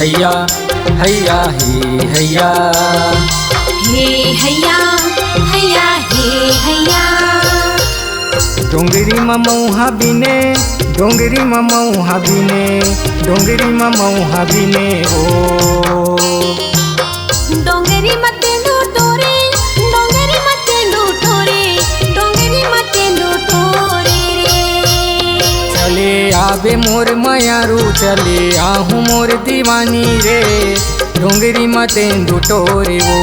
हैया हैया हे हैया हे हैया हैया हे हैया। डोंगरी ममौहा बिने डोंगरी ममौहा बिने डोंगरी ममौहा बिने हो। डोंगरी मते लूटोरे डोंगरी मते लूटोरे डोंगरी मते लूटोरे रे। चले आबे मोर मयारू चले आहू मोर दीवानी रे डोंगरी मते लूटोरे वो।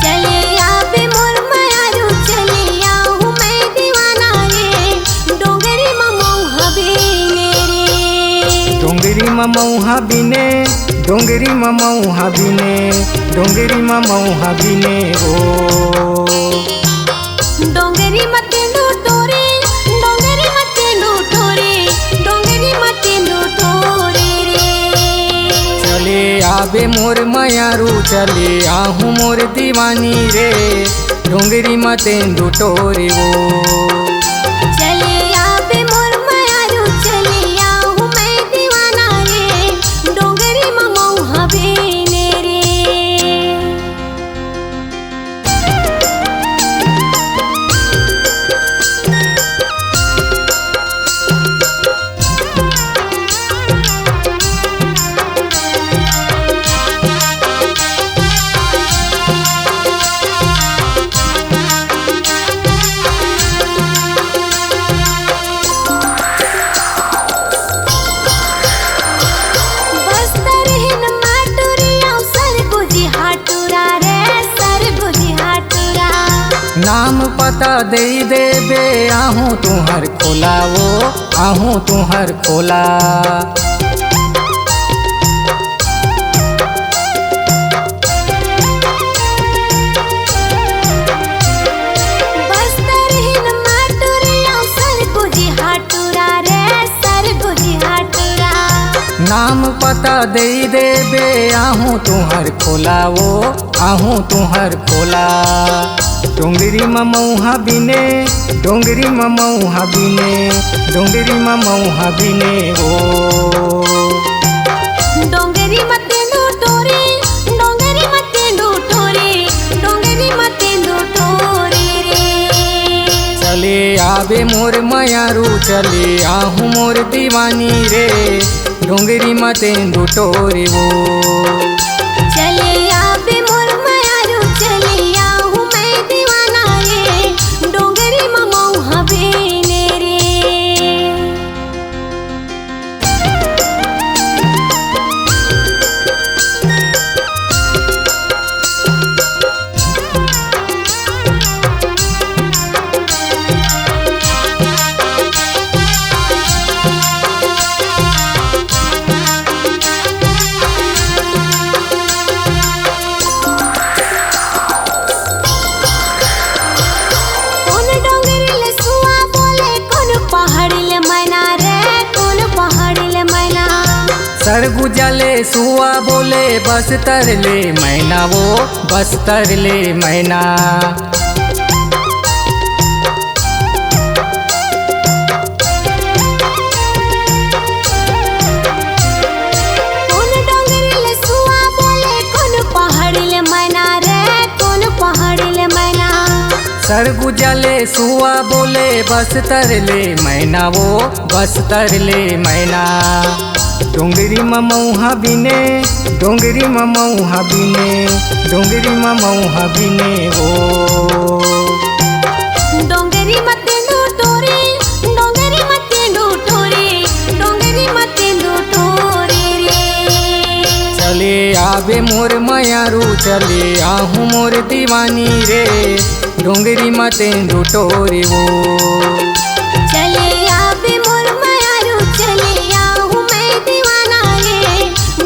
चले आबे मोर मयारू चले आहू मैं दीवाना रे डोंगरी ममौहा बिने रे। डोंगरी ममौहा बिने डोंगरी ममौहा बिने डोंगरी ममौहा बिने हो। डोंगरी मते लूटोरे डोंगरी मते लूटोरे डोंगरी मते लूटोरे रे। चले आबे मोर मयारू चले आहू मोर दीवानी रे डोंगरी मते लूटोरे वो। चले आबे मोर मयारू चले आहू मैं दीवाना रे डोंगरी ममौहा बिने रे। बस्तर हिन माटुरिया सरगुजी हाटुरा रे सरगुजी हाटुरा। नाम पता दे देबे आहू तुहर खोला वो आहू तुहर खोला। बस्तर हिन माटुरिया सरगुजी हाटुरा रे सरगुजी हाटुरा। नाम पता दे देबे आहू तुहर खोला वो आहू तुहर खोला। डोंगरी ममौहा बिने डोंगरी ममौहा बिने डोंगरी ममौहा बिने हो। डोंगरी मते लूटोरे डोंगरी मते लूटोरे डोंगरी मते लूटोरे रे। चले आबे मोर मयारू चले आहू मोर दीवानी रे डोंगरी मते लूटोरे वो। चले आबे मोर मयारू चले आहू मैं दीवाना रे डोंगरी ममौहा बिने रे। कौन डोंगरीले सुआ बोले कौन पहाड़ीले मैना रे कौन पहाड़ीले मैना। सरगुजले सुआ बोले बस तरले मैना वो बस तरले मैना। कौन डोंगरीले सुआ बोले कौन पहाड़ीले मैना रे कौन पहाड़ीले मैना। सरगुजले सुआ बोले बस तरले मैना वो बस तरले मैना। डोंगरी ममौहा बिने डोंगरी ममौहा बिने डोंगरी ममौहा बिने हो। डोंगरी मते लूटोरे डोंगरी मते लूटोरे डोंगरी मते लूटोरे रे। चले आबे मोर मयारू चले आहू मोर दीवानी रे डोंगरी मते लूटोरे वो। चले आबे मोर मयारू चले आहू मैं दीवाना रे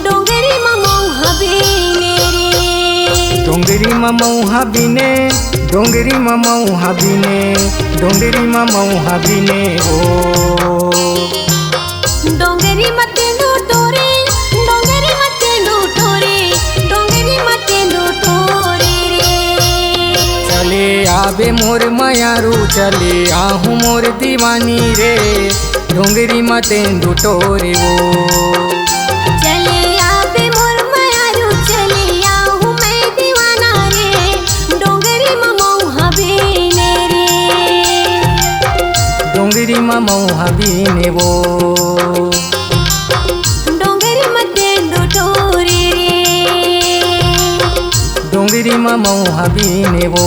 डोंगरी ममौहा बिने रे। डोंगरी ममौहा बिने डोंगरी ममौहा बिने डोंगरी ममौहा बिने हो। डोंगरी मते लूटोरे डोंगरी मते लूटोरे डोंगरी मते लूटोरे रे। चले आबे मोर मयारू चले आहू मोर दीवानी रे डोंगरी मते लूटोरे वो। चले बीनेवो डोंगरी मते डोटोरे रे डोंगरी मऊहा बीनेवो